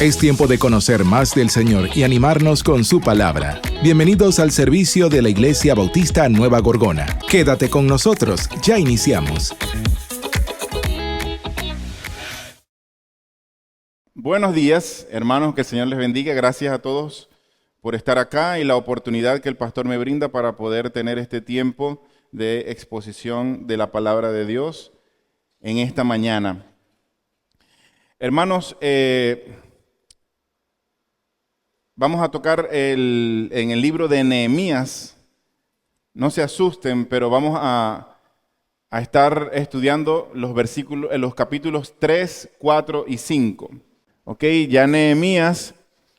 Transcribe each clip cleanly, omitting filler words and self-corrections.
Es tiempo de conocer más del Señor y animarnos con su palabra. Bienvenidos al servicio de la Iglesia Bautista Nueva Gorgona. Quédate con nosotros, ya iniciamos. Buenos días, hermanos, que el Señor les bendiga. Gracias a todos por estar acá y la oportunidad que el pastor me brinda para poder tener este tiempo de exposición de la palabra de Dios en esta mañana. Hermanos, vamos a tocar en el libro de Nehemías. No se asusten, pero vamos a estar estudiando los capítulos 3, 4 y 5. Ok, ya Nehemías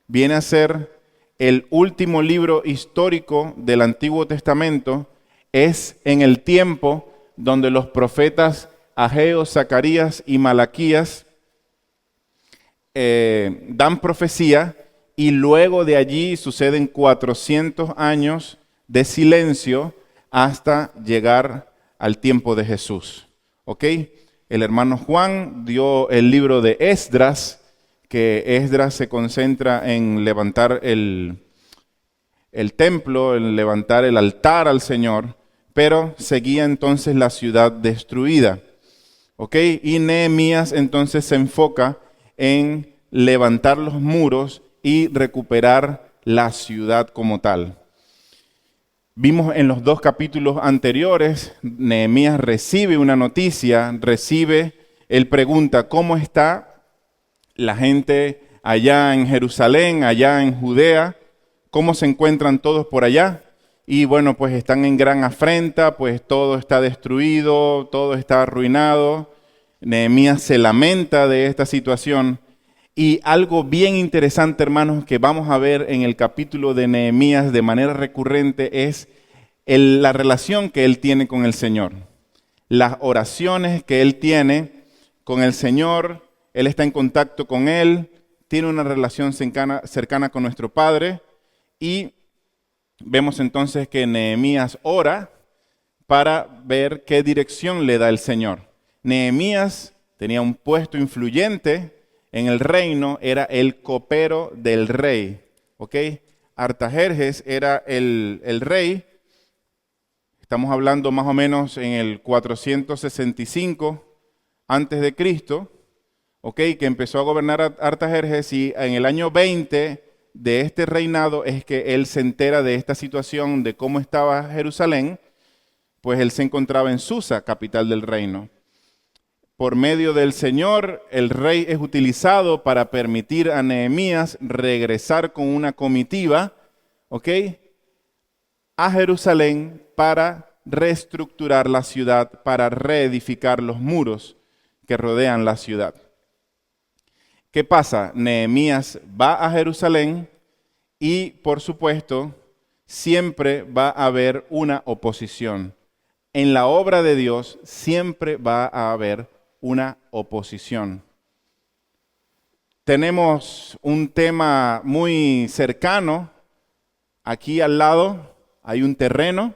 viene a ser el último libro histórico del Antiguo Testamento. Es en el tiempo donde los profetas Ageo, Zacarías y Malaquías dan profecía, y luego de allí suceden 400 años de silencio hasta llegar al tiempo de Jesús. ¿Ok? El hermano Juan dio el libro de Esdras, que Esdras se concentra en levantar el templo, en levantar el altar al Señor, pero seguía entonces la ciudad destruida. ¿Ok? Y Nehemías entonces se enfoca en levantar los muros y recuperar la ciudad como tal. Vimos en los dos capítulos anteriores, Nehemías recibe una noticia, él pregunta cómo está la gente allá en Jerusalén, allá en Judea, cómo se encuentran todos por allá. Y bueno, pues están en gran afrenta, pues todo está destruido, todo está arruinado. Nehemías se lamenta de esta situación. Y algo bien interesante, hermanos, que vamos a ver en el capítulo de Nehemías de manera recurrente es la relación que él tiene con el Señor. Las oraciones que él tiene con el Señor, él está en contacto con él, tiene una relación cercana con nuestro Padre, y vemos entonces que Nehemías ora para ver qué dirección le da el Señor. Nehemías tenía un puesto influyente en el reino, era el copero del rey. ¿Ok? Artajerjes era el rey. Estamos hablando más o menos en el 465 antes de Cristo. ¿Ok? Que empezó a gobernar Artajerjes, y en el año 20 de este reinado es que él se entera de esta situación, de cómo estaba Jerusalén, pues él se encontraba en Susa, capital del reino. Por medio del Señor, el rey es utilizado para permitir a Nehemías regresar con una comitiva, ¿ok?, a Jerusalén para reestructurar la ciudad, para reedificar los muros que rodean la ciudad. ¿Qué pasa? Nehemías va a Jerusalén y, por supuesto, siempre va a haber una oposición. En la obra de Dios siempre va a haber una oposición. Tenemos un tema muy cercano. Aquí al lado hay un terreno.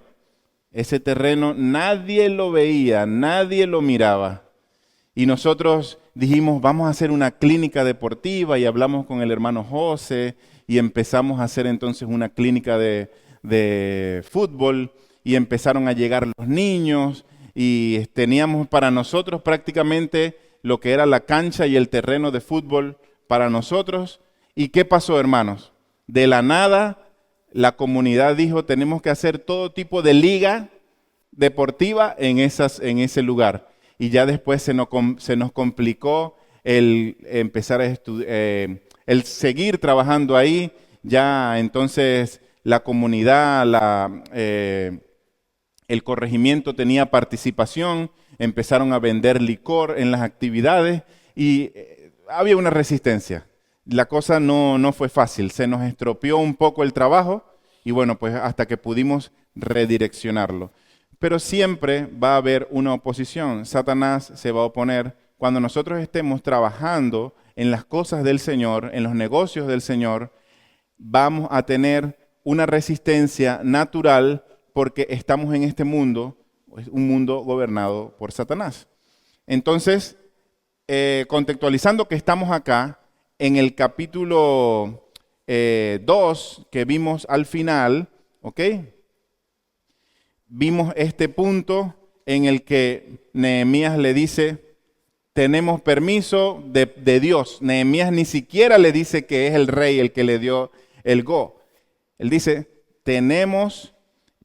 Ese terreno nadie lo veía, nadie lo miraba. Y nosotros dijimos, vamos a hacer una clínica deportiva, y hablamos con el hermano José y empezamos a hacer entonces una clínica de fútbol, y empezaron a llegar los niños. Y teníamos para nosotros prácticamente lo que era la cancha y el terreno de fútbol para nosotros. ¿Y qué pasó, hermanos? De la nada, la comunidad dijo, tenemos que hacer todo tipo de liga deportiva en ese lugar. Y ya después se nos complicó el empezar el seguir trabajando ahí. Ya entonces la comunidad, el corregimiento tenía participación, empezaron a vender licor en las actividades y había una resistencia. La cosa no fue fácil, se nos estropeó un poco el trabajo y bueno, pues hasta que pudimos redireccionarlo. Pero siempre va a haber una oposición. Satanás se va a oponer. Cuando nosotros estemos trabajando en las cosas del Señor, en los negocios del Señor, vamos a tener una resistencia natural, porque estamos en este mundo, un mundo gobernado por Satanás. Entonces, contextualizando que estamos acá, en el capítulo 2 que vimos al final, ¿ok? Vimos este punto en el que Nehemías le dice, tenemos permiso de Dios. Nehemías ni siquiera le dice que es el rey el que le dio el go. Él dice, tenemos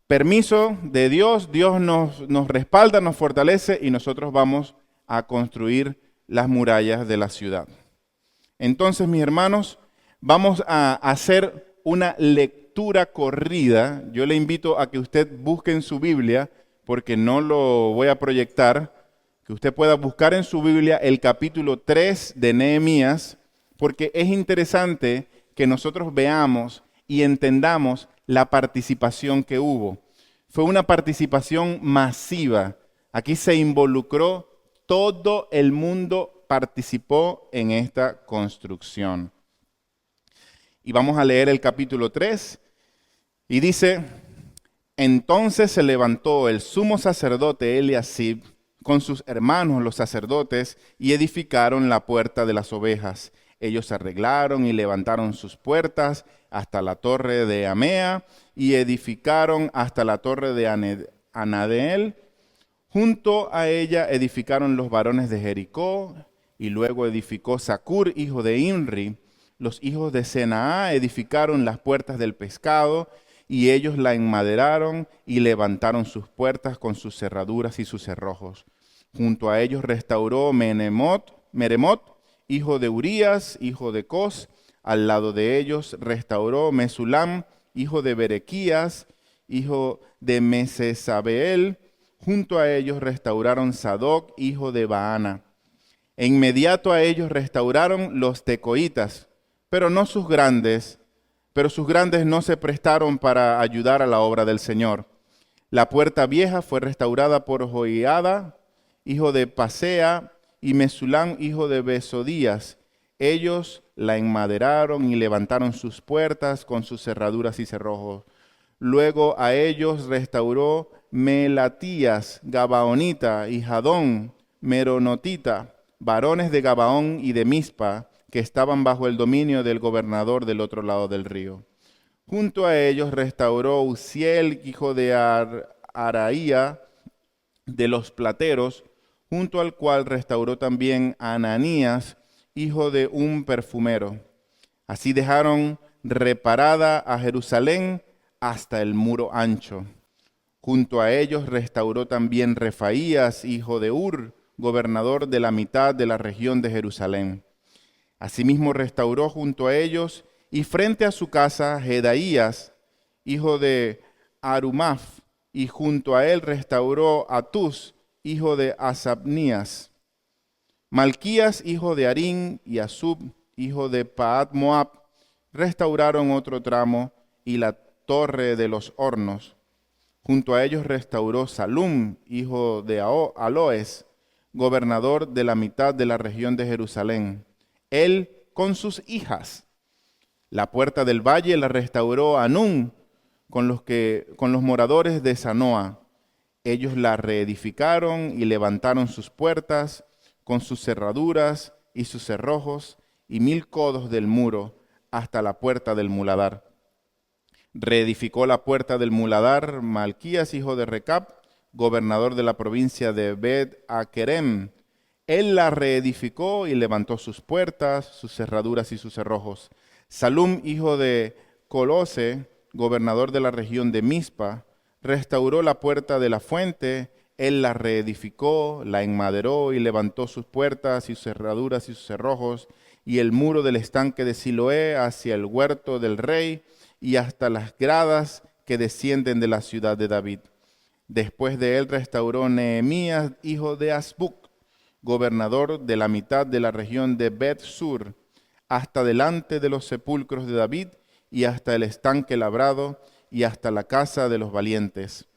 permiso de Dios, Dios nos respalda, nos fortalece y nosotros vamos a construir las murallas de la ciudad. Entonces, mis hermanos, vamos a hacer una lectura corrida. Yo le invito a que usted busque en su Biblia, porque no lo voy a proyectar, que usted pueda buscar en su Biblia el capítulo 3 de Nehemías, porque es interesante que nosotros veamos y entendamos la participación que hubo. Fue una participación masiva. Aquí se involucró todo el mundo, participó en esta construcción. Y vamos a leer el capítulo 3 y dice, entonces se levantó el sumo sacerdote Eliasib con sus hermanos los sacerdotes y edificaron la puerta de las ovejas. Ellos arreglaron y levantaron sus puertas hasta la torre de Amea y edificaron hasta la torre de Anadeel. Junto a ella edificaron los varones de Jericó y luego edificó Zacur, hijo de Imri. Los hijos de Senaá edificaron las puertas del pescado y ellos la enmaderaron y levantaron sus puertas con sus cerraduras y sus cerrojos. Junto a ellos restauró Meremot, hijo de Urías, hijo de Cos. Al lado de ellos restauró Mesulam, hijo de Berequías, hijo de Mesesabeel. Junto a ellos restauraron Sadoc, hijo de Baana. E inmediato a ellos restauraron los tecoitas, pero sus grandes no se prestaron para ayudar a la obra del Señor. La puerta vieja fue restaurada por Joiada, hijo de Pasea, y Mesulam, hijo de Besodías. Ellos la enmaderaron y levantaron sus puertas con sus cerraduras y cerrojos. Luego a ellos restauró Melatías, Gabaonita, y Jadón, Meronotita, varones de Gabaón y de Mizpa, que estaban bajo el dominio del gobernador del otro lado del río. Junto a ellos restauró Uziel, hijo de Araía, de los plateros, junto al cual restauró también a Ananías, hijo de un perfumero. Así dejaron reparada a Jerusalén hasta el muro ancho. Junto a ellos restauró también Refaías, hijo de Ur, gobernador de la mitad de la región de Jerusalén. Asimismo restauró junto a ellos y frente a su casa Jedaías, hijo de Arumaf, y junto a él restauró a Tus, hijo de Asabnías. Malquías, hijo de Arín, y Asub, hijo de Paat Moab, restauraron otro tramo y la torre de los hornos. Junto a ellos restauró Salum, hijo de Aloes, gobernador de la mitad de la región de Jerusalén. Él con sus hijas. La puerta del valle la restauró Anún con los moradores de Sanoa. Ellos la reedificaron y levantaron sus puertas con sus cerraduras y sus cerrojos y 1000 codos del muro hasta la puerta del muladar. Reedificó la puerta del muladar Malquías, hijo de Recab, gobernador de la provincia de Bet-Akerem. Él la reedificó y levantó sus puertas, sus cerraduras y sus cerrojos. Salum, hijo de Colose, gobernador de la región de Mizpa, restauró la puerta de la fuente. Él la reedificó, la enmaderó y levantó sus puertas y sus cerraduras y sus cerrojos, y el muro del estanque de Siloé hacia el huerto del rey y hasta las gradas que descienden de la ciudad de David. Después de él restauró Nehemías, hijo de Azbuc, gobernador de la mitad de la región de Bet-Sur, hasta delante de los sepulcros de David y hasta el estanque labrado y hasta la casa de los valientes.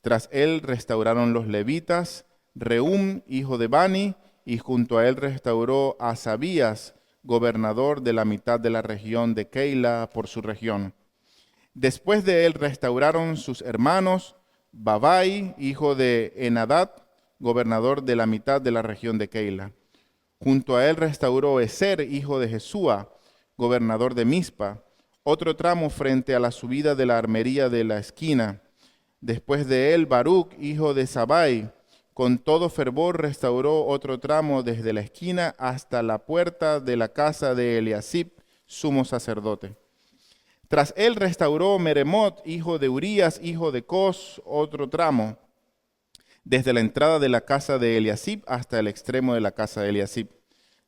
Tras él restauraron los levitas, Rehum, hijo de Bani, y junto a él restauró a Asabías, gobernador de la mitad de la región de Keila por su región. Después de él restauraron sus hermanos, Babai, hijo de Enadad, gobernador de la mitad de la región de Keila. Junto a él restauró Ezer, hijo de Jesúa, gobernador de Mizpa, otro tramo frente a la subida de la armería de la esquina. Después de él, Baruc, hijo de Zabai, con todo fervor restauró otro tramo desde la esquina hasta la puerta de la casa de Eliasib, sumo sacerdote. Tras él restauró Meremot, hijo de Urías, hijo de Cos, otro tramo, desde la entrada de la casa de Eliasib hasta el extremo de la casa de Eliasib.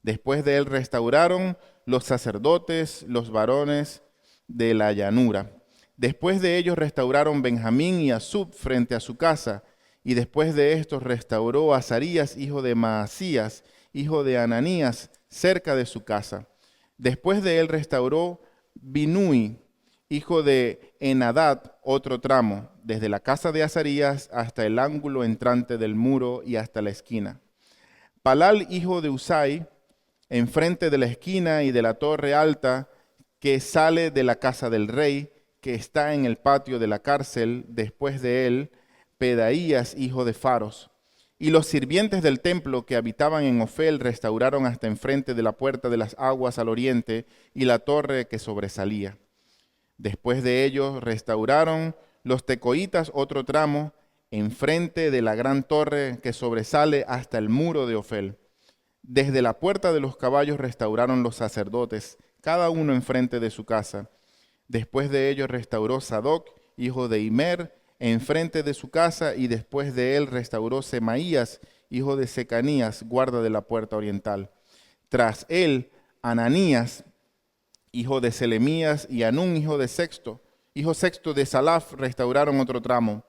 Después de él restauraron los sacerdotes, los varones de la llanura. Después de ellos restauraron Benjamín y Asub frente a su casa, y después de estos restauró a Azarías, hijo de Maasías, hijo de Ananías, cerca de su casa. Después de él restauró Binui, hijo de Enadad, otro tramo, desde la casa de Azarías hasta el ángulo entrante del muro y hasta la esquina. Palal, hijo de Usai, enfrente de la esquina y de la torre alta que sale de la casa del rey, que está en el patio de la cárcel. Después de él, Pedaías, hijo de Faros. Y los sirvientes del templo que habitaban en Ofel restauraron hasta enfrente de la puerta de las aguas al oriente y la torre que sobresalía. Después de ellos restauraron los tecoitas otro tramo, enfrente de la gran torre que sobresale hasta el muro de Ofel. Desde la puerta de los caballos restauraron los sacerdotes, cada uno enfrente de su casa. Después de ellos restauró Sadoc, hijo de Imer, enfrente de su casa, y después de él restauró Semaías, hijo de Secanías, guarda de la puerta oriental. Tras él, Ananías, hijo de Selemías, y Anún, hijo sexto de Salaf, restauraron otro tramo.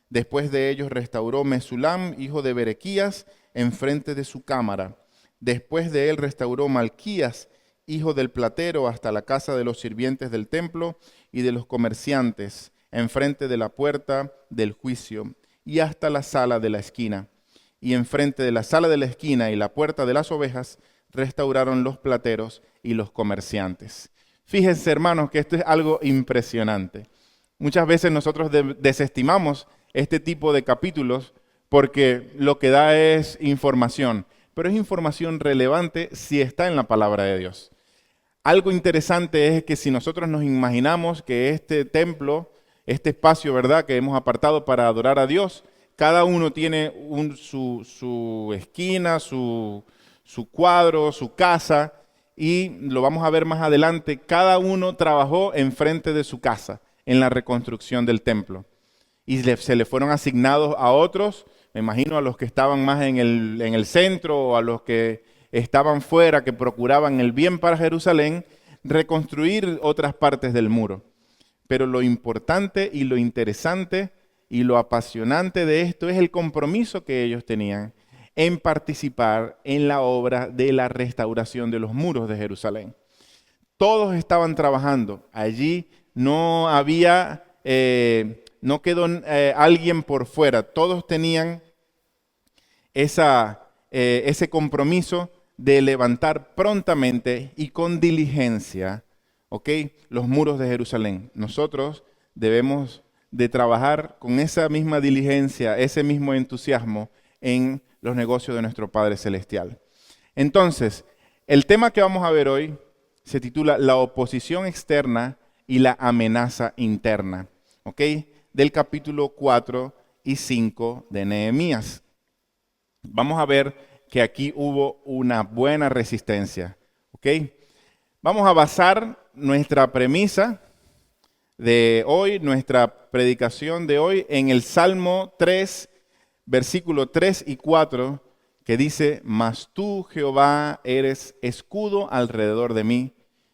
Después de ellos restauró Mesulam, hijo de Berequías, enfrente de su cámara. Después de él restauró Malquías, hijo del platero, hasta la casa de los sirvientes del templo y de los comerciantes, enfrente de la puerta del juicio, y hasta la sala de la esquina. Y enfrente de la sala de la esquina y la puerta de las ovejas, restauraron los plateros y los comerciantes. Fíjense, hermanos, que esto es algo impresionante. Muchas veces nosotros desestimamos este tipo de capítulos porque lo que da es información, pero es información relevante si está en la palabra de Dios. Algo interesante es que si nosotros nos imaginamos que este templo, este espacio, ¿verdad?, que hemos apartado para adorar a Dios, cada uno tiene su esquina, su cuadro, su casa, y lo vamos a ver más adelante, cada uno trabajó enfrente de su casa en la reconstrucción del templo. Y se le fueron asignados a otros, me imagino a los que estaban más en el centro o a los que estaban fuera, que procuraban el bien para Jerusalén, reconstruir otras partes del muro. Pero lo importante y lo interesante y lo apasionante de esto es el compromiso que ellos tenían en participar en la obra de la restauración de los muros de Jerusalén. Todos estaban trabajando. Allí no había, no quedó alguien por fuera. Todos tenían ese compromiso de levantar prontamente y con diligencia, los muros de Jerusalén. Nosotros debemos de trabajar con esa misma diligencia, ese mismo entusiasmo en los negocios de nuestro Padre Celestial. Entonces, el tema que vamos a ver hoy se titula La oposición externa y la amenaza interna, del capítulo 4 y 5 de Nehemías. Vamos a ver que aquí hubo una buena resistencia, Vamos a basar nuestra premisa de hoy, nuestra predicación de hoy, en el Salmo 3, versículo 3 y 4, que dice: Mas tú, Jehová, eres escudo alrededor de mí,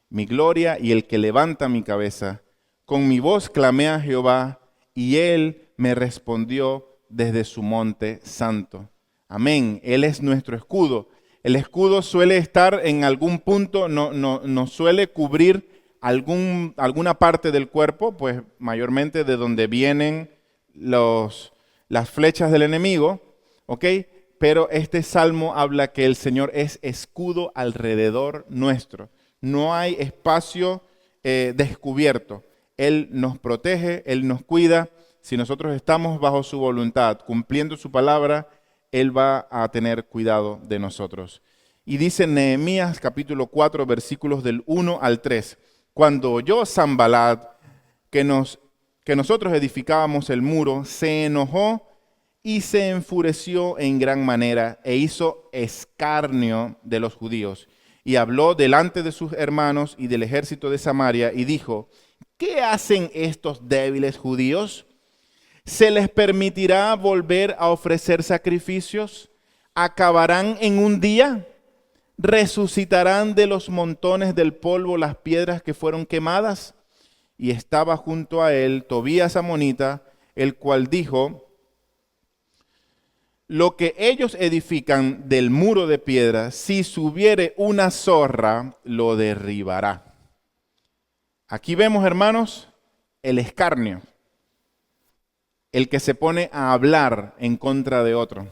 mi gloria y el que levanta mi cabeza. Con mi voz clamé a Jehová, y él me respondió desde su monte santo. Amén. Él es nuestro escudo. El escudo suele estar en algún punto, no suele cubrir alguna parte del cuerpo, pues mayormente de donde vienen las flechas del enemigo, Pero este salmo habla que el Señor es escudo alrededor nuestro. No hay espacio descubierto. Él nos protege, Él nos cuida. Si nosotros estamos bajo su voluntad, cumpliendo su palabra, Él va a tener cuidado de nosotros. Y dice Nehemías capítulo 4, versículos del 1 al 3. Cuando oyó Sanbalat que nosotros edificábamos el muro, se enojó y se enfureció en gran manera e hizo escarnio de los judíos. Y habló delante de sus hermanos y del ejército de Samaria y dijo: ¿qué hacen estos débiles judíos? ¿Se les permitirá volver a ofrecer sacrificios? ¿Acabarán en un día? ¿Resucitarán de los montones del polvo las piedras que fueron quemadas? Y estaba junto a él Tobías amonita, el cual dijo: lo que ellos edifican del muro de piedra, si subiere una zorra, lo derribará. Aquí vemos, hermanos, el escarnio, el que se pone a hablar en contra de otro.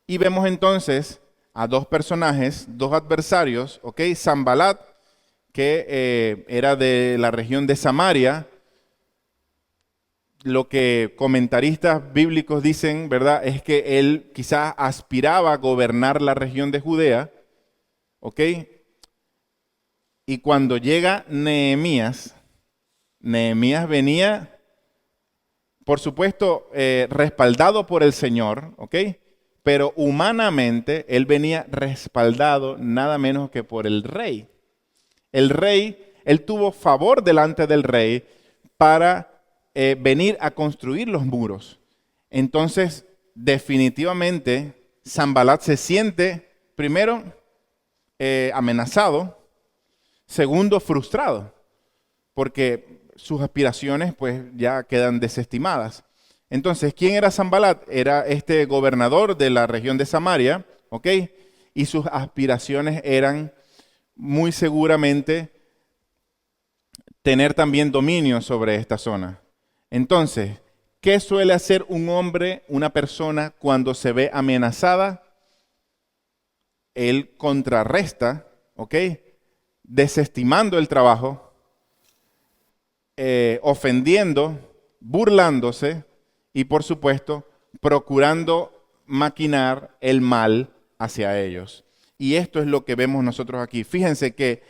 Y vemos entonces a dos personajes, dos adversarios, ¿ok? Sanbalat, que era de la región de Samaria. Lo que comentaristas bíblicos dicen, ¿verdad?, es que él quizás aspiraba a gobernar la región de Judea, ¿ok? Y cuando llega Nehemías venía, por supuesto, respaldado por el Señor, ¿ok? Pero humanamente él venía respaldado nada menos que por el rey. El rey, él tuvo favor delante del rey para venir a construir los muros. Entonces, definitivamente, Sanbalat se siente, primero, amenazado, segundo, frustrado, porque sus aspiraciones pues ya quedan desestimadas. Entonces, ¿quién era Sanbalat? Era este gobernador de la región de Samaria, ¿ok? Y sus aspiraciones eran muy seguramente tener también dominio sobre esta zona. Entonces, ¿qué suele hacer un hombre, una persona, cuando se ve amenazada? Él contrarresta, ¿ok? Desestimando el trabajo, ofendiendo, burlándose y, por supuesto, procurando maquinar el mal hacia ellos. Y esto es lo que vemos nosotros aquí. Fíjense que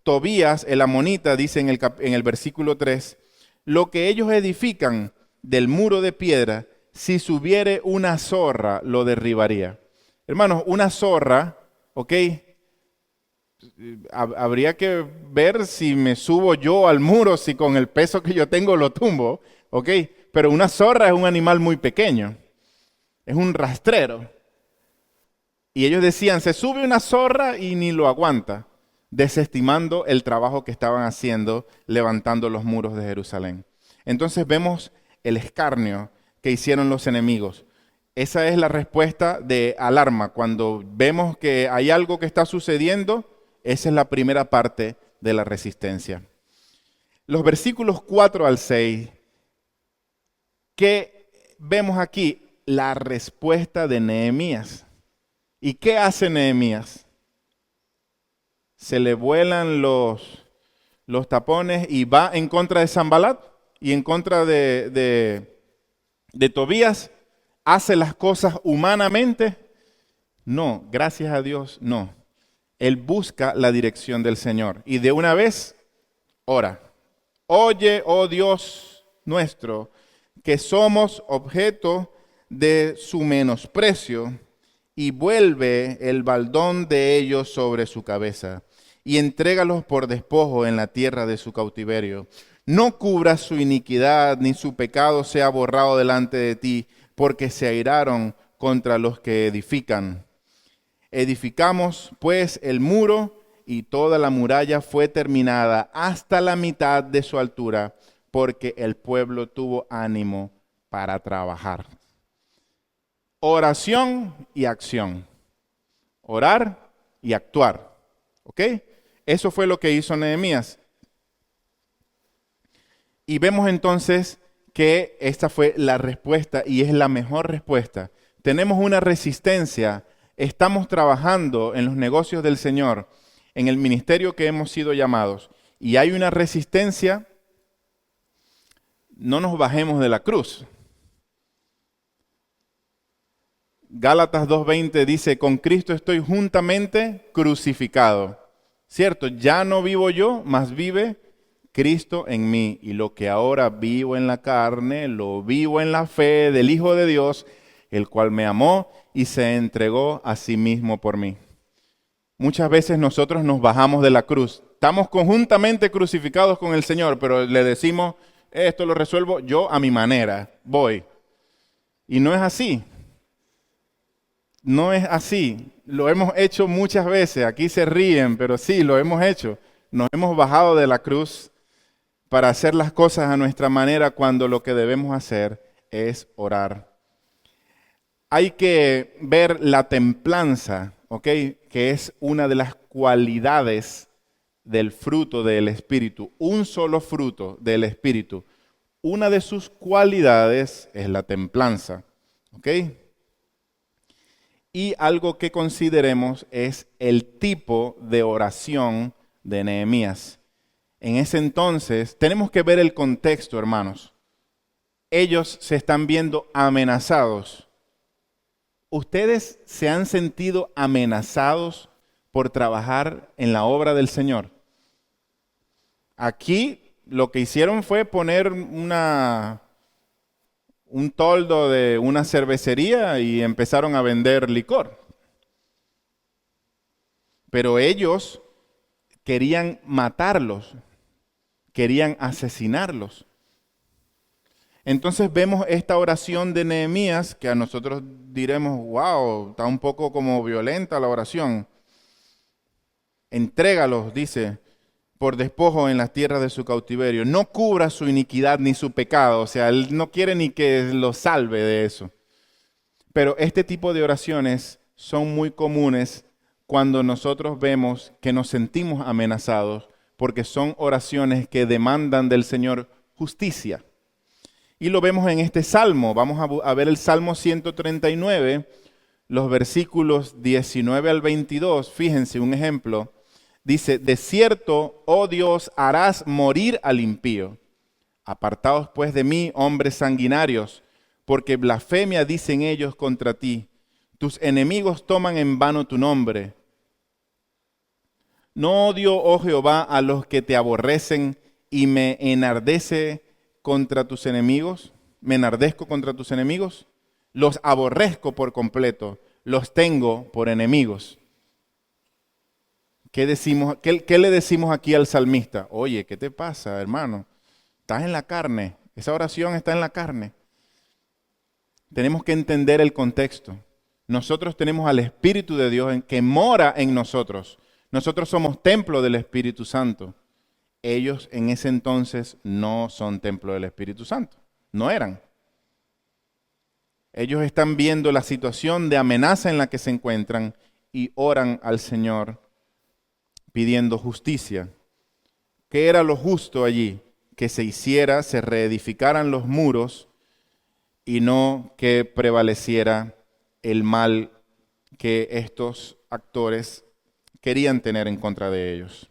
Tobías, el amonita, dice en el versículo 3, lo que ellos edifican del muro de piedra, si subiere una zorra, lo derribaría. Hermanos, una zorra, ¿ok? Habría que ver si me subo yo al muro, si con el peso que yo tengo lo tumbo, ¿ok? Pero una zorra es un animal muy pequeño, es un rastrero. Y ellos decían, se sube una zorra y ni lo aguanta, desestimando el trabajo que estaban haciendo, levantando los muros de Jerusalén. Entonces vemos el escarnio que hicieron los enemigos. Esa es la respuesta de alarma. Cuando vemos que hay algo que está sucediendo, esa es la primera parte de la resistencia. Los versículos 4 al 6, ¿qué vemos aquí? La respuesta de Nehemías. ¿Y qué hace Nehemías? Se le vuelan los tapones y va en contra de Sanbalat y en contra de Tobías. ¿Hace las cosas humanamente? No, gracias a Dios, no. Él busca la dirección del Señor y de una vez ora. Oye, oh Dios nuestro, que somos objeto de su menosprecio, y vuelve el baldón de ellos sobre su cabeza, y entrégalos por despojo en la tierra de su cautiverio. No cubras su iniquidad, ni su pecado sea borrado delante de ti, porque se airaron contra los que edifican. Edificamos, pues, el muro, y toda la muralla fue terminada hasta la mitad de su altura, porque el pueblo tuvo ánimo para trabajar. Oración y acción. Orar y actuar. ¿Ok? Eso fue lo que hizo Nehemías. Y vemos entonces que esta fue la respuesta y es la mejor respuesta. Tenemos una resistencia, estamos trabajando en los negocios del Señor, en el ministerio que hemos sido llamados, y hay una resistencia. No nos bajemos de la cruz. Gálatas 2:20 dice, con Cristo estoy juntamente crucificado. Cierto, ya no vivo yo, mas vive Cristo en mí. Y lo que ahora vivo en la carne, lo vivo en la fe del Hijo de Dios, el cual me amó y se entregó a sí mismo por mí. Muchas veces nosotros nos bajamos de la cruz. Estamos conjuntamente crucificados con el Señor, pero le decimos, esto lo resuelvo yo a mi manera, voy. Y no es así. No es así. Lo hemos hecho muchas veces. Aquí se ríen, pero sí, lo hemos hecho. Nos hemos bajado de la cruz para hacer las cosas a nuestra manera cuando lo que debemos hacer es orar. Hay que ver la templanza, ¿ok? Que es una de las cualidades del fruto del Espíritu. Un solo fruto del Espíritu. Una de sus cualidades es la templanza, ¿ok? Y algo que consideremos es el tipo de oración de Nehemías. En ese entonces, tenemos que ver el contexto, hermanos. Ellos se están viendo amenazados. ¿Ustedes se han sentido amenazados por trabajar en la obra del Señor? Aquí lo que hicieron fue poner un toldo de una cervecería y empezaron a vender licor. Pero ellos querían matarlos, querían asesinarlos. Entonces vemos esta oración de Nehemías que a nosotros diremos, wow, está un poco como violenta la oración. Entrégalos, dice, por despojo en las tierras de su cautiverio. No cubra su iniquidad ni su pecado. O sea, él no quiere ni que lo salve de eso. Pero este tipo de oraciones son muy comunes cuando nosotros vemos que nos sentimos amenazados, porque son oraciones que demandan del Señor justicia. Y lo vemos en este salmo. Vamos a ver el Salmo 139, los versículos 19 al 22. Fíjense, un ejemplo. Dice, de cierto, oh Dios, harás morir al impío. Apartaos pues de mí, hombres sanguinarios, porque blasfemia dicen ellos contra ti. Tus enemigos toman en vano tu nombre. No odio, oh Jehová, a los que te aborrecen y me enardece contra tus enemigos. Me enardezco contra tus enemigos. Los aborrezco por completo. Los tengo por enemigos. ¿Qué le decimos aquí al salmista? Oye, ¿qué te pasa, hermano? Estás en la carne. Esa oración está en la carne. Tenemos que entender el contexto. Nosotros tenemos al Espíritu de Dios que mora en nosotros. Nosotros somos templo del Espíritu Santo. Ellos en ese entonces no son templo del Espíritu Santo. No eran. Ellos están viendo la situación de amenaza en la que se encuentran y oran al Señor pidiendo justicia. ¿Qué era lo justo allí? Que se reedificaran los muros y no que prevaleciera el mal que estos actores querían tener en contra de ellos.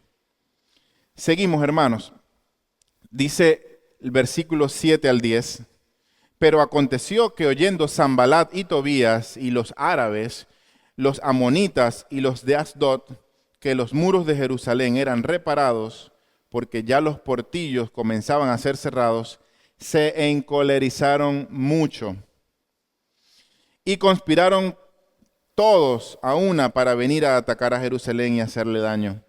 Seguimos, hermanos. Dice el versículo 7 al 10, pero aconteció que oyendo Sanbalat y Tobías y los árabes, los amonitas y los de Asdod, que los muros de Jerusalén eran reparados, porque ya los portillos comenzaban a ser cerrados, se encolerizaron mucho y conspiraron todos a una para venir a atacar a Jerusalén y hacerle daño.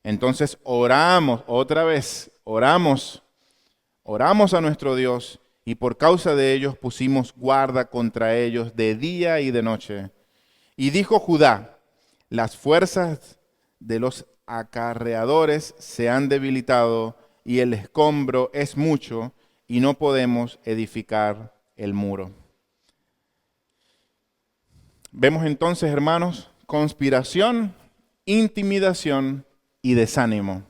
Entonces oramos otra vez, oramos a nuestro Dios y por causa de ellos pusimos guarda contra ellos de día y de noche. Y dijo Judá, las fuerzas de los acarreadores se han debilitado y el escombro es mucho y no podemos edificar el muro. Vemos entonces, hermanos, conspiración, intimidación y desánimo.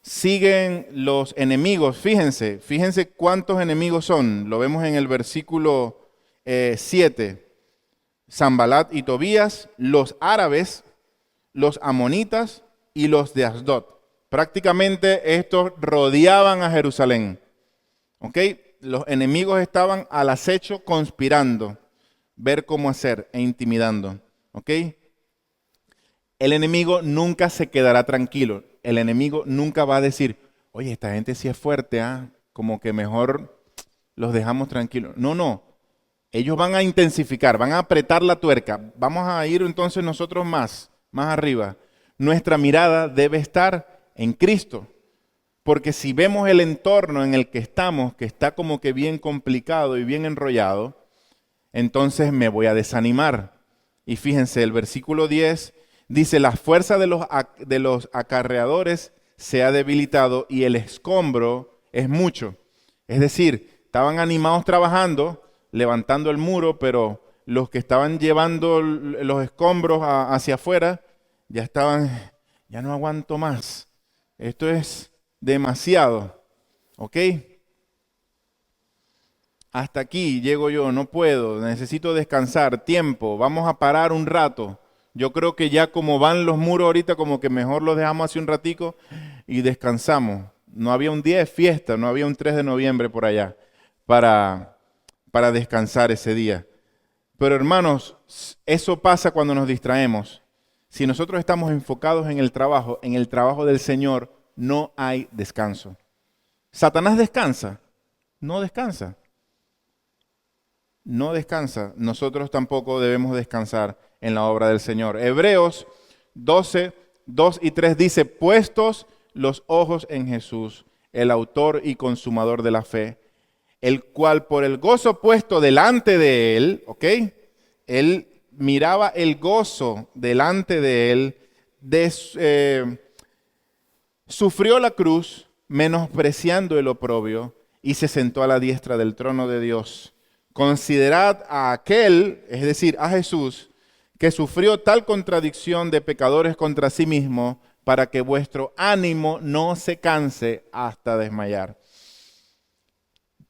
Siguen los enemigos, fíjense cuántos enemigos son. Lo vemos en el versículo 7. Sanbalat y Tobías, los árabes, los amonitas y los de Asdod. Prácticamente estos rodeaban a Jerusalén. ¿Ok? Los enemigos estaban al acecho conspirando. ver cómo hacer e intimidando. ¿Ok? El enemigo nunca se quedará tranquilo. El enemigo nunca va a decir, oye, esta gente sí es fuerte, como que mejor los dejamos tranquilos. No, no. Ellos van a intensificar, van a apretar la tuerca. Vamos a ir entonces nosotros más arriba. Nuestra mirada debe estar en Cristo. Porque si vemos el entorno en el que estamos, que está como que bien complicado y bien enrollado, entonces me voy a desanimar. Y fíjense, el versículo 10 dice, la fuerza de los acarreadores se ha debilitado y el escombro es mucho. Es decir, estaban animados trabajando, levantando el muro, pero los que estaban llevando los escombros hacia afuera, ya no aguanto más. Esto es demasiado, ¿ok? Hasta aquí llego yo, no puedo, necesito descansar, tiempo, vamos a parar un rato. Yo creo que ya como van los muros ahorita, como que mejor los dejamos hace un ratico y descansamos. No había un día de fiesta, no había un 3 de noviembre por allá para descansar ese día. Pero hermanos, eso pasa cuando nos distraemos. Si nosotros estamos enfocados en el trabajo del Señor, no hay descanso. ¿Satanás descansa? No descansa. No descansa. Nosotros tampoco debemos descansar en la obra del Señor. Hebreos 12, 2 y 3 dice, puestos los ojos en Jesús, el autor y consumador de la fe, el cual por el gozo puesto delante de él, ¿ok? Él miraba el gozo delante de él, sufrió la cruz, menospreciando el oprobio, y se sentó a la diestra del trono de Dios. Considerad a aquel, es decir, a Jesús, que sufrió tal contradicción de pecadores contra sí mismo, para que vuestro ánimo no se canse hasta desmayar.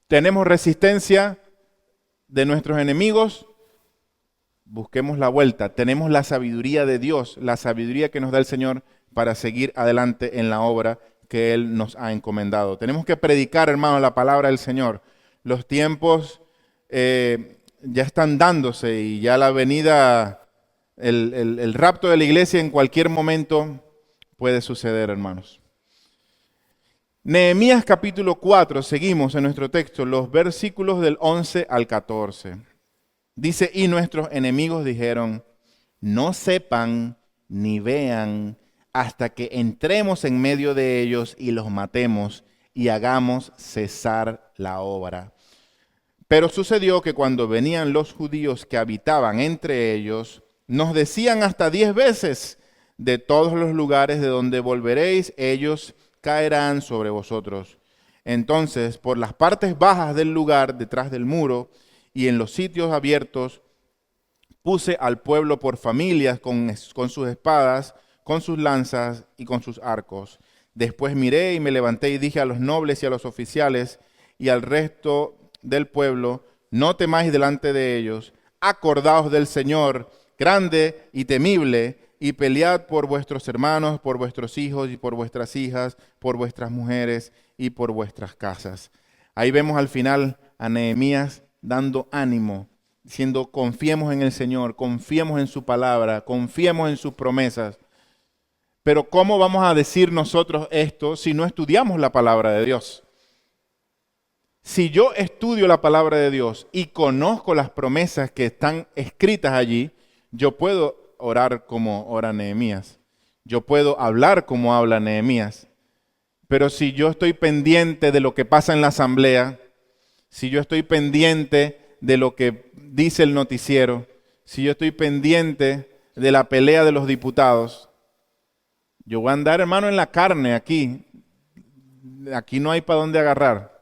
Tenemos resistencia de nuestros enemigos, busquemos la vuelta. Tenemos la sabiduría de Dios, la sabiduría que nos da el Señor para seguir adelante en la obra que Él nos ha encomendado. Tenemos que predicar, hermanos, la palabra del Señor. Los tiempos ya están dándose y ya la venida, el rapto de la iglesia en cualquier momento puede suceder, hermanos. Nehemías capítulo 4, seguimos en nuestro texto, los versículos del 11 al 14. Dice, y nuestros enemigos dijeron, no sepan ni vean hasta que entremos en medio de ellos y los matemos y hagamos cesar la obra. Pero sucedió que cuando venían los judíos que habitaban entre ellos, nos decían hasta 10 veces, de todos los lugares de donde volveréis, ellos caerán sobre vosotros. Entonces, por las partes bajas del lugar, detrás del muro, y en los sitios abiertos, puse al pueblo por familias con sus espadas, con sus lanzas y con sus arcos. Después miré y me levanté y dije a los nobles y a los oficiales y al resto del pueblo, no temáis delante de ellos, acordaos del Señor, grande y temible, y pelead por vuestros hermanos, por vuestros hijos y por vuestras hijas, por vuestras mujeres y por vuestras casas. Ahí vemos al final a Nehemías dando ánimo, diciendo confiemos en el Señor, confiemos en su palabra, confiemos en sus promesas. Pero ¿cómo vamos a decir nosotros esto si no estudiamos la palabra de Dios? Si yo estudio la palabra de Dios y conozco las promesas que están escritas allí, yo puedo orar como ora Nehemías. Yo puedo hablar como habla Nehemías. Pero si yo estoy pendiente de lo que pasa en la asamblea, si yo estoy pendiente de lo que dice el noticiero, si yo estoy pendiente de la pelea de los diputados, yo voy a andar, hermano, en la carne aquí. Aquí no hay para dónde agarrar.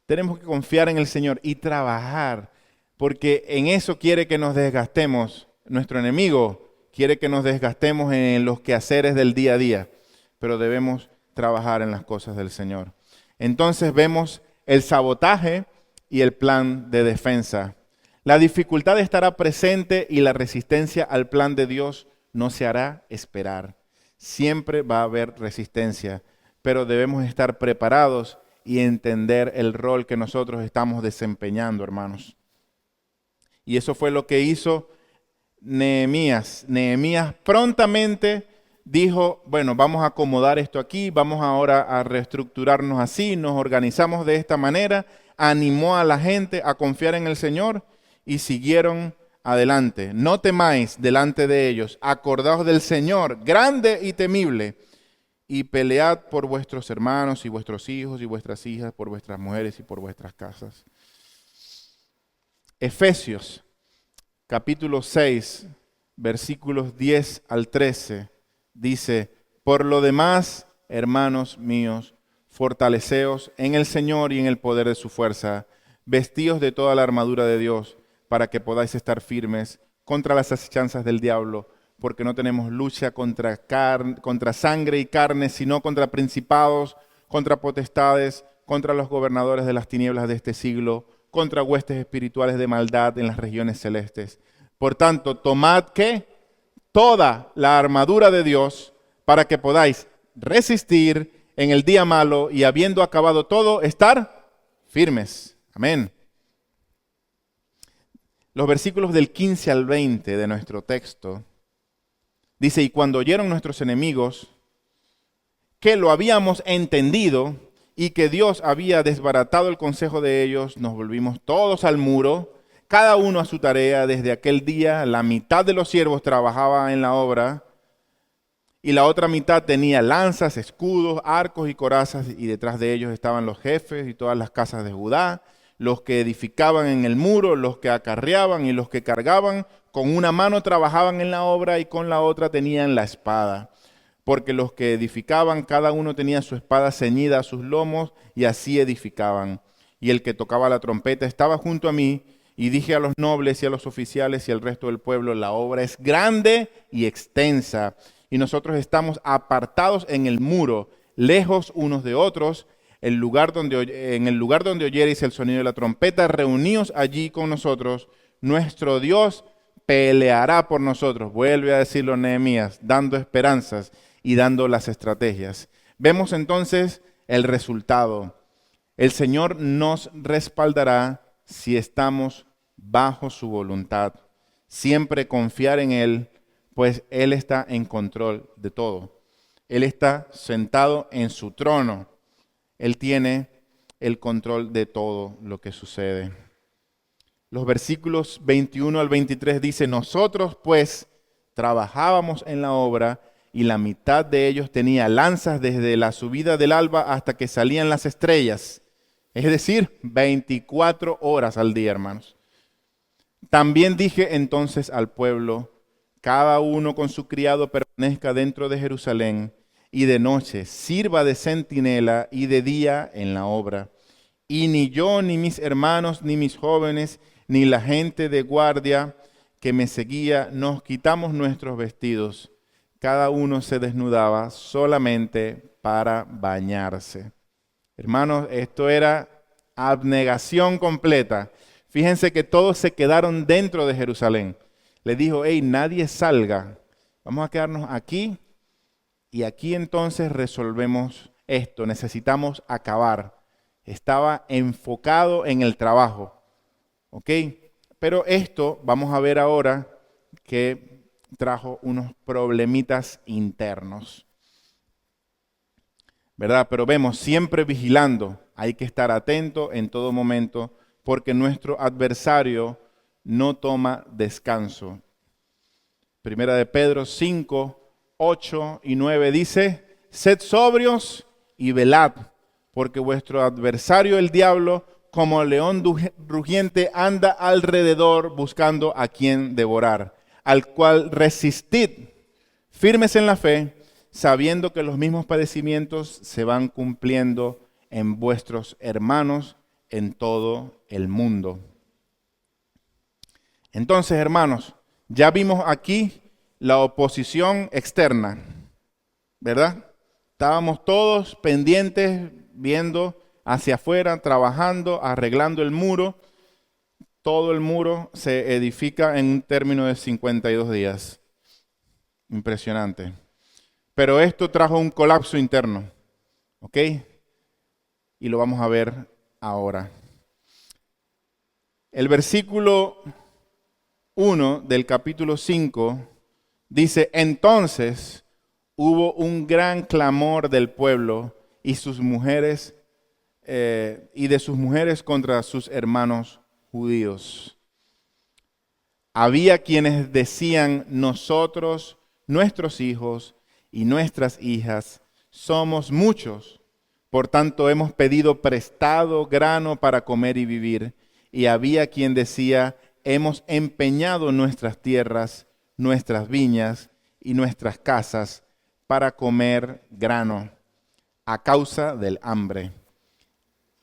Tenemos que confiar en el Señor y trabajar, porque en eso quiere que nos desgastemos. Nuestro enemigo quiere que nos desgastemos en los quehaceres del día a día, pero debemos trabajar en las cosas del Señor. Entonces vemos el sabotaje y el plan de defensa. La dificultad estará presente y la resistencia al plan de Dios no se hará esperar. Siempre va a haber resistencia, pero debemos estar preparados y entender el rol que nosotros estamos desempeñando, hermanos. Y eso fue lo que hizo Nehemías. Nehemías prontamente dijo, bueno, vamos a acomodar esto aquí, vamos ahora a reestructurarnos así, nos organizamos de esta manera, animó a la gente a confiar en el Señor y siguieron adelante. No temáis delante de ellos, acordaos del Señor, grande y temible, y pelead por vuestros hermanos y vuestros hijos y vuestras hijas, por vuestras mujeres y por vuestras casas. Efesios, capítulo 6, versículos 10 al 13. Dice, por lo demás, hermanos míos, fortaleceos en el Señor y en el poder de su fuerza, vestíos de toda la armadura de Dios, para que podáis estar firmes contra las asechanzas del diablo, porque no tenemos lucha contra sangre y carne, sino contra principados, contra potestades, contra los gobernadores de las tinieblas de este siglo, contra huestes espirituales de maldad en las regiones celestes. Por tanto, tomad ¿qué? Toda la armadura de Dios para que podáis resistir en el día malo y habiendo acabado todo, estar firmes. Amén. Los versículos del 15 al 20 de nuestro texto dice, y cuando oyeron nuestros enemigos que lo habíamos entendido y que Dios había desbaratado el consejo de ellos, nos volvimos todos al muro, cada uno a su tarea. Desde aquel día la mitad de los siervos trabajaba en la obra y la otra mitad tenía lanzas, escudos, arcos y corazas, y detrás de ellos estaban los jefes y todas las casas de Judá, los que edificaban en el muro, los que acarreaban y los que cargaban. Con una mano trabajaban en la obra y con la otra tenían la espada. Porque los que edificaban, cada uno tenía su espada ceñida a sus lomos y así edificaban. Y el que tocaba la trompeta estaba junto a mí, y dije a los nobles y a los oficiales y al resto del pueblo, la obra es grande y extensa, y nosotros estamos apartados en el muro, lejos unos de otros. En el lugar donde oyereis el sonido de la trompeta, reuníos allí con nosotros. Nuestro Dios peleará por nosotros. Vuelve a decirlo Nehemías, dando esperanzas y dando las estrategias. Vemos entonces el resultado. El Señor nos respaldará si estamos bajo su voluntad. Siempre confiar en Él, pues Él está en control de todo. Él está sentado en su trono. Él tiene el control de todo lo que sucede. Los versículos 21 al 23 dice, nosotros pues trabajábamos en la obra y la mitad de ellos tenía lanzas desde la subida del alba hasta que salían las estrellas. Es decir, 24 horas al día, hermanos. También dije entonces al pueblo, cada uno con su criado permanezca dentro de Jerusalén y de noche sirva de centinela y de día en la obra. Y ni yo, ni mis hermanos, ni mis jóvenes, ni la gente de guardia que me seguía, nos quitamos nuestros vestidos. Cada uno se desnudaba solamente para bañarse. Hermanos, esto era abnegación completa. Fíjense que todos se quedaron dentro de Jerusalén. Le dijo, hey, nadie salga. Vamos a quedarnos aquí y aquí entonces resolvemos esto. Necesitamos acabar. Estaba enfocado en el trabajo. ¿Ok? Pero esto vamos a ver ahora que trajo unos problemitas internos. ¿Verdad? Pero vemos, siempre vigilando, hay que estar atento en todo momento, porque nuestro adversario no toma descanso. Primera de Pedro 5, 8 y 9 dice, sed sobrios y velad, porque vuestro adversario el diablo, como león rugiente, anda alrededor buscando a quien devorar, al cual resistid, firmes en la fe, sabiendo que los mismos padecimientos se van cumpliendo en vuestros hermanos en todo el mundo. Entonces, hermanos, ya vimos aquí la oposición externa, ¿verdad? Estábamos todos pendientes, viendo hacia afuera, trabajando, arreglando el muro. Todo el muro se edifica en un término de 52 días. Impresionante. Pero esto trajo un colapso interno, ¿ok? Y lo vamos a ver ahora. El versículo 1 del capítulo 5, dice, entonces hubo un gran clamor del pueblo y sus mujeres y de sus mujeres contra sus hermanos judíos. Había quienes decían, nosotros, nuestros hijos y nuestras hijas, somos muchos, por tanto hemos pedido prestado grano para comer y vivir. Y había quien decía, hemos empeñado nuestras tierras, nuestras viñas y nuestras casas para comer grano a causa del hambre.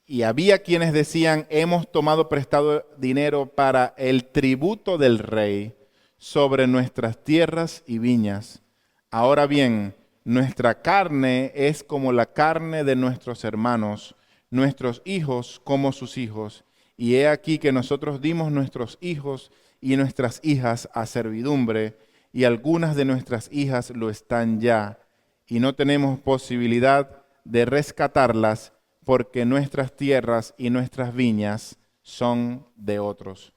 Y había quienes decían, hemos tomado prestado dinero para el tributo del rey sobre nuestras tierras y viñas. Ahora bien, nuestra carne es como la carne de nuestros hermanos, nuestros hijos como sus hijos. Y he aquí que nosotros dimos nuestros hijos y nuestras hijas a servidumbre, y algunas de nuestras hijas lo están ya, y no tenemos posibilidad de rescatarlas, porque nuestras tierras y nuestras viñas son de otros.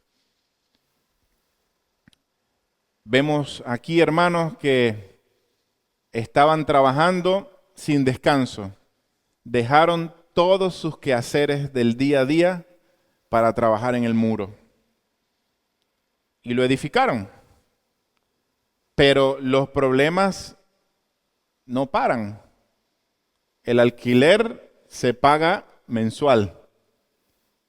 Vemos aquí, hermanos, que estaban trabajando sin descanso. Dejaron todos sus quehaceres del día a día para trabajar en el muro. Y lo edificaron. Pero los problemas no paran. El alquiler se paga mensual.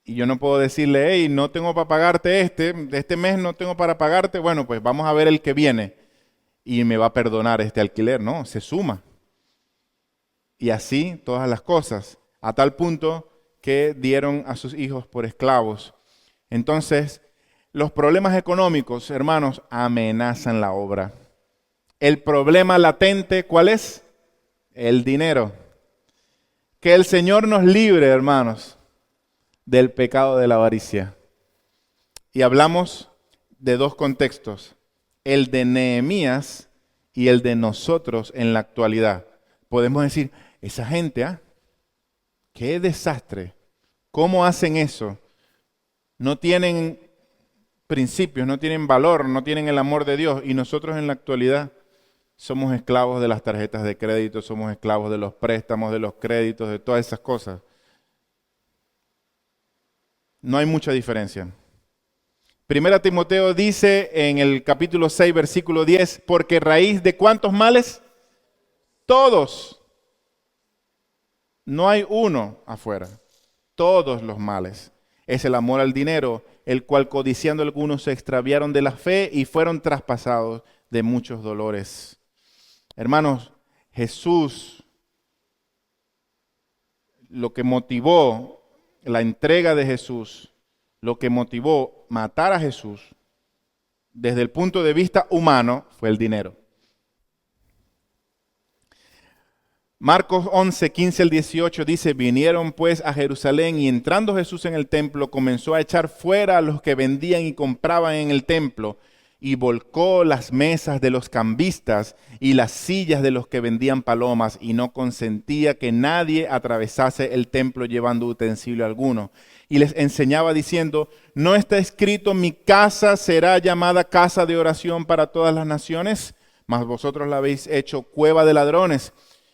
Y yo no puedo decirle, hey, no tengo para pagarte este mes no tengo para pagarte, bueno, pues vamos a ver el que viene y me va a perdonar este alquiler. No, se suma. Y así todas las cosas, a tal punto que dieron a sus hijos por esclavos. Entonces, los problemas económicos, hermanos, amenazan la obra. El problema latente, ¿cuál es? El dinero. Que el Señor nos libre, hermanos, del pecado de la avaricia. Y hablamos de dos contextos, el de Nehemías y el de nosotros en la actualidad. Podemos decir, esa gente, qué desastre. ¿Cómo hacen eso? No tienen principios, no tienen valor, no tienen el amor de Dios. Y nosotros en la actualidad somos esclavos de las tarjetas de crédito, somos esclavos de los préstamos, de los créditos, de todas esas cosas. No hay mucha diferencia. Primera Timoteo dice en el capítulo 6, versículo 10, porque raíz de ¿cuántos males? Todos. No hay uno afuera. Todos los males. Es el amor al dinero, el cual codiciando algunos se extraviaron de la fe y fueron traspasados de muchos dolores. Hermanos, Jesús, lo que motivó la entrega de Jesús, lo que motivó matar a Jesús, desde el punto de vista humano, fue el dinero. Marcos 11, 15 al 18 dice, vinieron pues a Jerusalén y entrando Jesús en el templo, comenzó a echar fuera a los que vendían y compraban en el templo, y volcó las mesas de los cambistas y las sillas de los que vendían palomas, y no consentía que nadie atravesase el templo llevando utensilio alguno. Y les enseñaba diciendo, ¿no está escrito, mi casa será llamada casa de oración para todas las naciones? Mas vosotros la habéis hecho cueva de ladrones.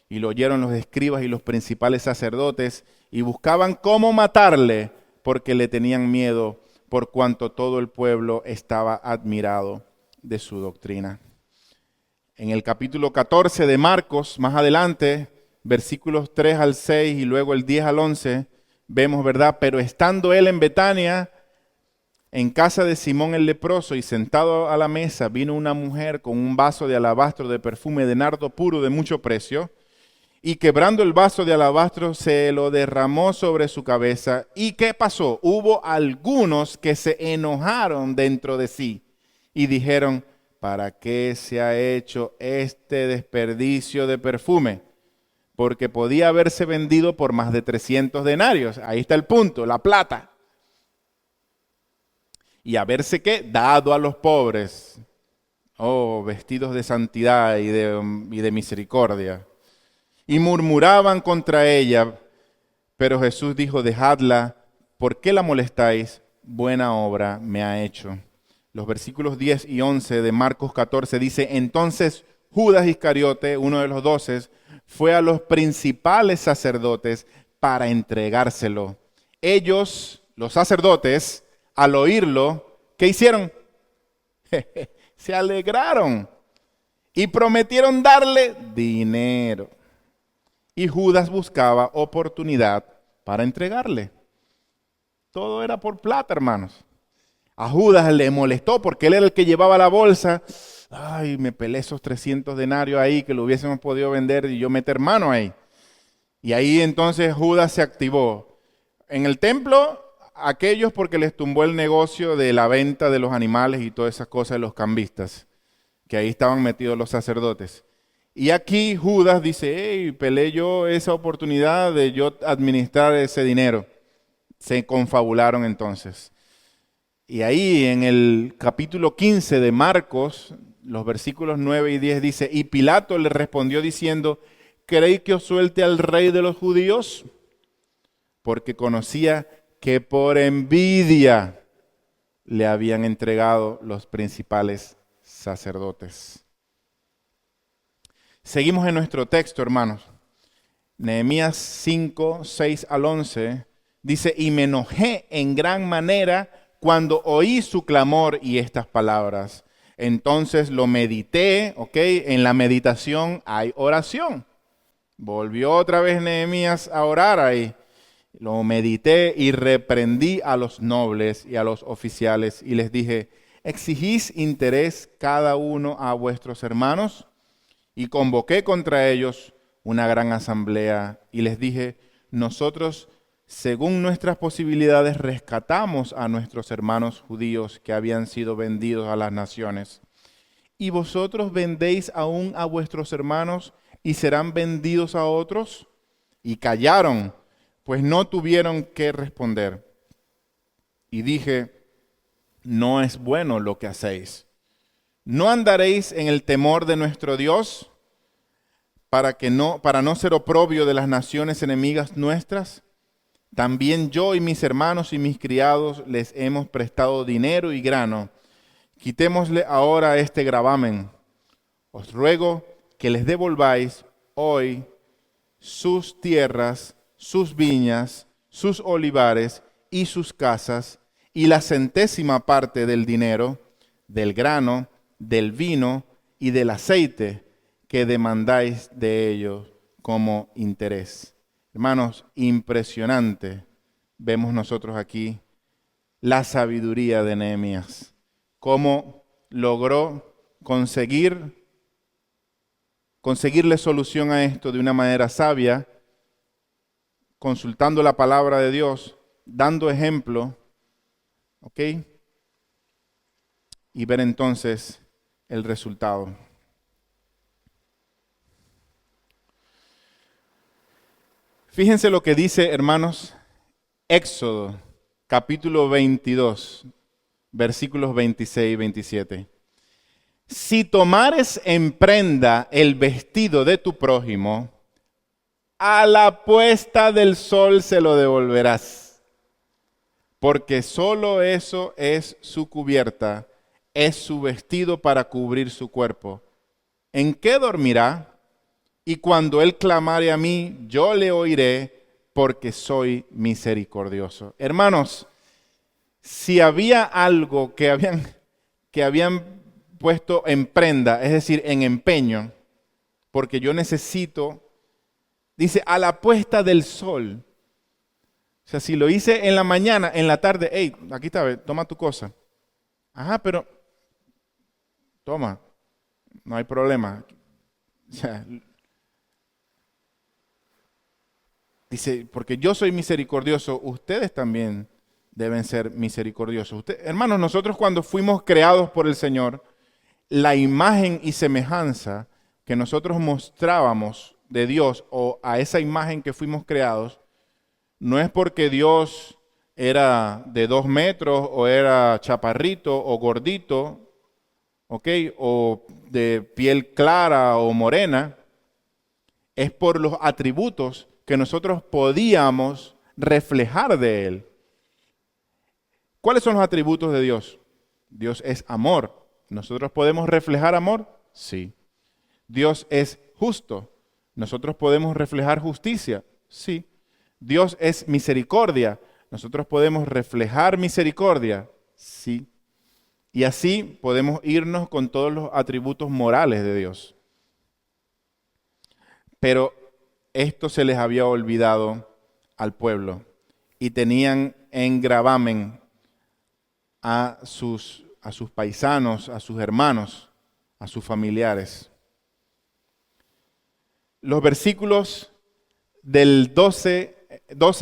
Y lo oyeron los escribas y los principales sacerdotes, y buscaban cómo matarle, porque le tenían miedo, por cuanto todo el pueblo estaba admirado de su doctrina. En el capítulo 14 de Marcos, más adelante, versículos 3 al 6 y luego el 10 al 11, vemos, ¿verdad? Pero estando él en Betania, en casa de Simón el leproso, y sentado a la mesa, vino una mujer con un vaso de alabastro de perfume de nardo puro de mucho precio, y quebrando el vaso de alabastro se lo derramó sobre su cabeza. ¿Y qué pasó? Hubo algunos que se enojaron dentro de sí y dijeron, ¿para qué se ha hecho este desperdicio de perfume? Porque podía haberse vendido por más de 300 denarios. Ahí está el punto, la plata. Y haberse ¿qué? Dado a los pobres. Oh, vestidos de santidad y de misericordia. Y murmuraban contra ella, pero Jesús dijo, dejadla, ¿por qué la molestáis? Buena obra me ha hecho. los versículos 10 y 11 de Marcos 14, dice, entonces Judas Iscariote, uno de los 12, fue a los principales sacerdotes para entregárselo. Ellos, los sacerdotes, al oírlo, ¿qué hicieron? Se alegraron y prometieron darle dinero. Y Judas buscaba oportunidad para entregarle. Todo era por plata, hermanos. A Judas le molestó porque él era el que llevaba la bolsa. Ay, me pelé esos 300 denarios ahí que lo hubiésemos podido vender y yo meter mano ahí. Y ahí entonces Judas se activó. En el templo, aquellos porque les tumbó el negocio de la venta de los animales y todas esas cosas de los cambistas, que ahí estaban metidos los sacerdotes. Y aquí Judas dice, hey, pelé yo esa oportunidad de yo administrar ese dinero. Se confabularon entonces. Y ahí en el capítulo 15 de Marcos, los versículos 9 y 10 dice, y Pilato le respondió diciendo, ¿queréis que os suelte al rey de los judíos? Porque conocía que por envidia le habían entregado los principales sacerdotes. Seguimos en nuestro texto, hermanos. Nehemías 5, 6 al 11 dice, y me enojé en gran manera cuando oí su clamor y estas palabras. Entonces lo medité, ¿ok? En la meditación hay oración. Volvió otra vez Nehemías a orar ahí. Lo medité y reprendí a los nobles y a los oficiales y les dije, ¿exigís interés cada uno a vuestros hermanos? Y convoqué contra ellos una gran asamblea y les dije, nosotros, según nuestras posibilidades, rescatamos a nuestros hermanos judíos que habían sido vendidos a las naciones. ¿Y vosotros vendéis aún a vuestros hermanos y serán vendidos a otros? Y callaron, pues no tuvieron qué responder. Y dije, no es bueno lo que hacéis. ¿No andaréis en el temor de nuestro Dios para no ser oprobio de las naciones enemigas nuestras? También yo y mis hermanos y mis criados les hemos prestado dinero y grano. Quitémosle ahora este gravamen. Os ruego que les devolváis hoy sus tierras, sus viñas, sus olivares y sus casas, y la centésima parte del dinero, del grano, del vino y del aceite que demandáis de ellos como interés. Hermanos, impresionante vemos nosotros aquí la sabiduría de Nehemías, cómo logró conseguirle solución a esto de una manera sabia, consultando la palabra de Dios, dando ejemplo, ¿ok? Y ver entonces el resultado. Fíjense lo que dice, hermanos, Éxodo, capítulo 22, versículos 26 y 27. Si tomares en prenda el vestido de tu prójimo, a la puesta del sol se lo devolverás, porque solo eso es su cubierta, es su vestido para cubrir su cuerpo. ¿En qué dormirá? Y cuando él clamare a mí, yo le oiré, porque soy misericordioso. Hermanos, si había algo que habían puesto en prenda, es decir, en empeño, porque yo necesito, dice, a la puesta del sol. O sea, si lo hice en la mañana, en la tarde, hey, aquí está, toma tu cosa. Ajá, pero, toma, no hay problema. O sea, dice, porque yo soy misericordioso, ustedes también deben ser misericordiosos. Hermanos, nosotros cuando fuimos creados por el Señor, la imagen y semejanza que nosotros mostrábamos de Dios o a esa imagen que fuimos creados, no es porque Dios era de 2 metros o era chaparrito o gordito, ¿ok? O de piel clara o morena, es por los atributos que nosotros podíamos reflejar de Él. ¿Cuáles son los atributos de Dios? Dios es amor. ¿Nosotros podemos reflejar amor? Sí. Dios es justo. ¿Nosotros podemos reflejar justicia? Sí. Dios es misericordia. ¿Nosotros podemos reflejar misericordia? Sí. Y así podemos irnos con todos los atributos morales de Dios. Pero esto se les había olvidado al pueblo y tenían en gravamen a sus paisanos, a sus hermanos, a sus familiares. Los versículos del 12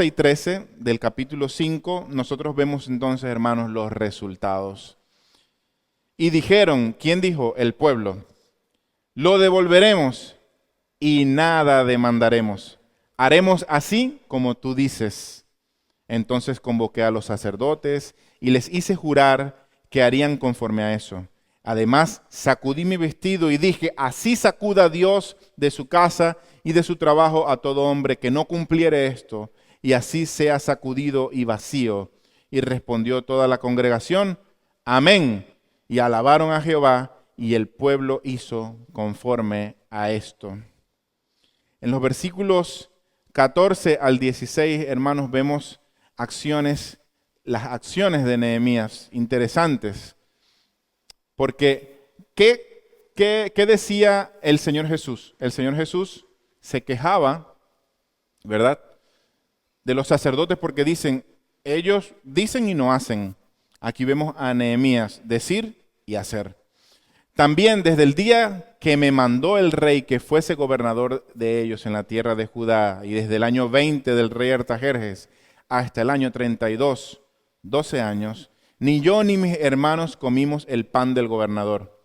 y 13 del capítulo 5, nosotros vemos entonces, hermanos, los resultados. Y dijeron, ¿quién dijo? El pueblo. Lo devolveremos y nada demandaremos. Haremos así como tú dices. Entonces convoqué a los sacerdotes y les hice jurar que harían conforme a eso. Además, sacudí mi vestido y dije, así sacuda Dios de su casa y de su trabajo a todo hombre que no cumpliere esto, y así sea sacudido y vacío. Y respondió toda la congregación, amén. Y alabaron a Jehová, y el pueblo hizo conforme a esto. En los versículos 14 al 16, hermanos, vemos las acciones de Nehemías interesantes. Porque, ¿qué decía el Señor Jesús? El Señor Jesús se quejaba, ¿verdad?, de los sacerdotes porque dicen, ellos dicen y no hacen. Aquí vemos a Nehemías decir y hacer. También desde el día que me mandó el rey que fuese gobernador de ellos en la tierra de Judá, y desde el año 20 del rey Artajerjes hasta el año 32, 12 años, ni yo ni mis hermanos comimos el pan del gobernador.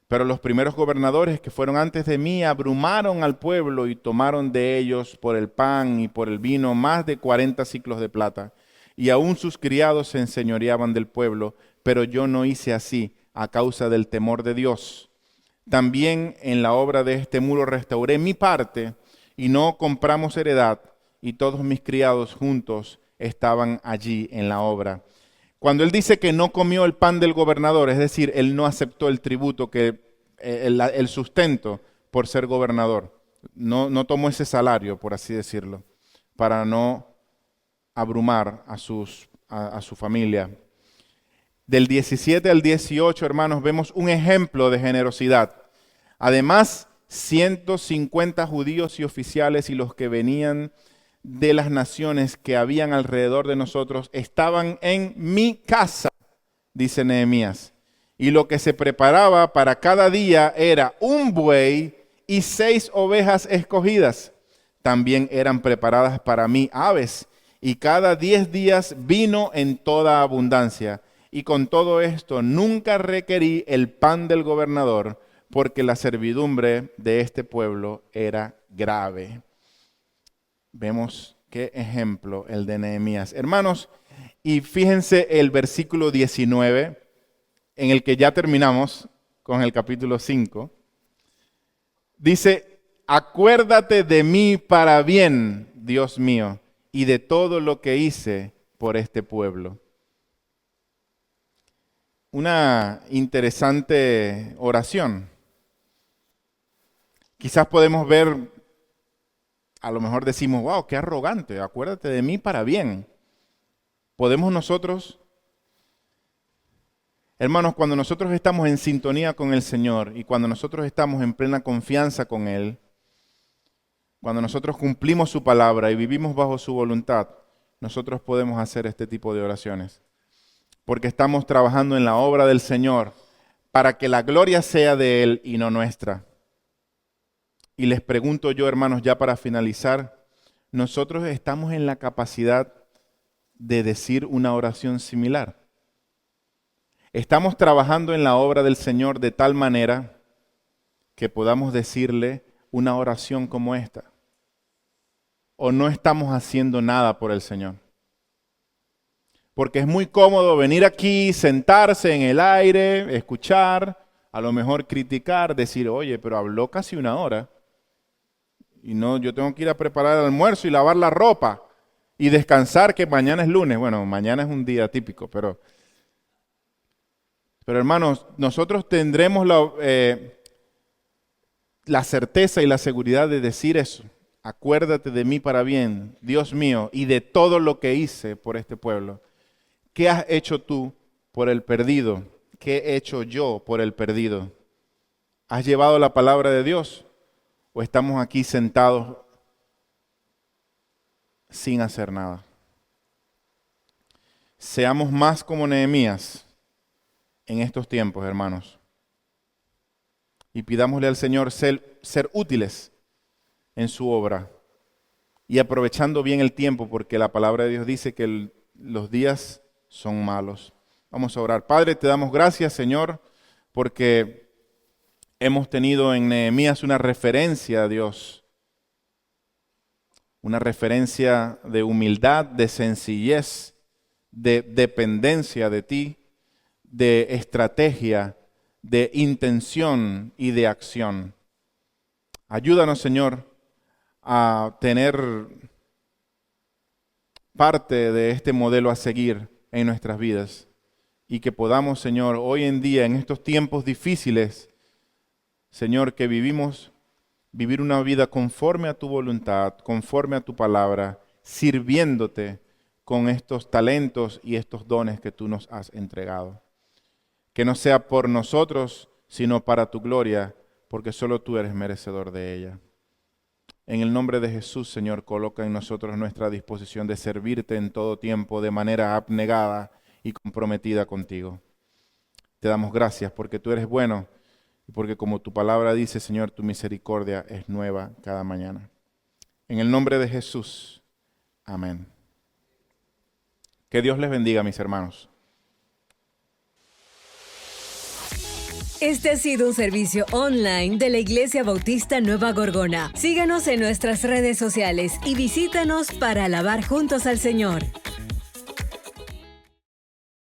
Pero los primeros gobernadores que fueron antes de mí abrumaron al pueblo y tomaron de ellos por el pan y por el vino más de 40 siclos de plata. Y aún sus criados se enseñoreaban del pueblo, pero yo no hice así a causa del temor de Dios. También en la obra de este muro restauré mi parte y no compramos heredad, y todos mis criados juntos estaban allí en la obra. Cuando él dice que no comió el pan del gobernador, es decir, él no aceptó el tributo, el sustento por ser gobernador. No tomó ese salario, por así decirlo, para no abrumar a su familia. Del 17 al 18, hermanos, vemos un ejemplo de generosidad. Además, 150 judíos y oficiales y los que venían de las naciones que habían alrededor de nosotros estaban en mi casa, dice Nehemías. Y lo que se preparaba para cada día era un buey y 6 ovejas escogidas. También eran preparadas para mí aves, y cada 10 días vino en toda abundancia. Y con todo esto nunca requerí el pan del gobernador, porque la servidumbre de este pueblo era grave. Vemos qué ejemplo el de Nehemías. Hermanos, y fíjense el versículo 19, en el que ya terminamos con el capítulo 5. Dice, acuérdate de mí para bien, Dios mío, y de todo lo que hice por este pueblo. Una interesante oración. Quizás podemos ver, a lo mejor decimos, wow, qué arrogante, acuérdate de mí para bien. Podemos nosotros, hermanos, cuando nosotros estamos en sintonía con el Señor y cuando nosotros estamos en plena confianza con Él, cuando nosotros cumplimos su palabra y vivimos bajo su voluntad, nosotros podemos hacer este tipo de oraciones. Porque estamos trabajando en la obra del Señor para que la gloria sea de Él y no nuestra. Y les pregunto yo, hermanos, ya para finalizar, ¿nosotros estamos en la capacidad de decir una oración similar? ¿Estamos trabajando en la obra del Señor de tal manera que podamos decirle una oración como esta? ¿O no estamos haciendo nada por el Señor? Porque es muy cómodo venir aquí, sentarse en el aire, escuchar, a lo mejor criticar, decir, oye, pero habló casi 1 hora. Y no, yo tengo que ir a preparar el almuerzo y lavar la ropa y descansar, que mañana es lunes. Bueno, mañana es un día típico, pero Pero hermanos, nosotros tendremos la certeza y la seguridad de decir eso. Acuérdate de mí para bien, Dios mío, y de todo lo que hice por este pueblo. ¿Qué has hecho tú por el perdido? ¿Qué he hecho yo por el perdido? ¿Has llevado la palabra de Dios? ¿O estamos aquí sentados sin hacer nada? Seamos más como Nehemías en estos tiempos, hermanos. Y pidámosle al Señor ser útiles en su obra. Y aprovechando bien el tiempo, porque la palabra de Dios dice que los días son malos. Vamos a orar. Padre, te damos gracias, Señor, porque hemos tenido en Nehemías una referencia a Dios. Una referencia de humildad, de sencillez, de dependencia de ti, de estrategia, de intención y de acción. Ayúdanos, Señor, a tener parte de este modelo a seguir en nuestras vidas y que podamos, Señor, hoy en día, en estos tiempos difíciles, Señor, que vivir una vida conforme a tu voluntad, conforme a tu palabra, sirviéndote con estos talentos y estos dones que tú nos has entregado. Que no sea por nosotros, sino para tu gloria, porque solo tú eres merecedor de ella. En el nombre de Jesús, Señor, coloca en nosotros nuestra disposición de servirte en todo tiempo de manera abnegada y comprometida contigo. Te damos gracias porque tú eres bueno y porque como tu palabra dice, Señor, tu misericordia es nueva cada mañana. En el nombre de Jesús, amén. Que Dios les bendiga, mis hermanos. Este ha sido un servicio online de la Iglesia Bautista Nueva Gorgona. Síguenos en nuestras redes sociales y visítanos para alabar juntos al Señor.